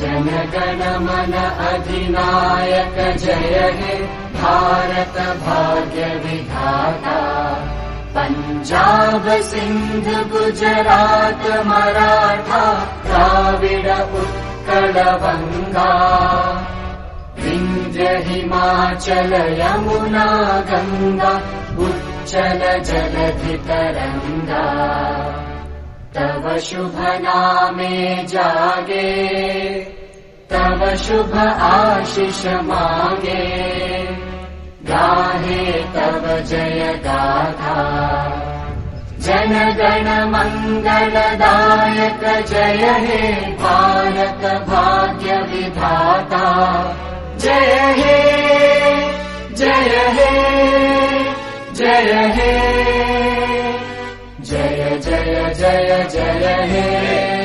जनगण मन अधिनायक जय हे भारत भाग्य विधाता। पंजाब सिंध गुजरात मराठा द्राविड उत्कल बंगा। विंध्य हिमाचल यमुना गंगा उच्चल जलधि तरंगा। तव शुभ नामे जागे तव शुभ आशीष मांगे। गाहे तव जय गाथा जन गण मंगलदायक जय हे भारत भाग्य विधाता। जय हे जय हे जय हे जय जय जय जय हे।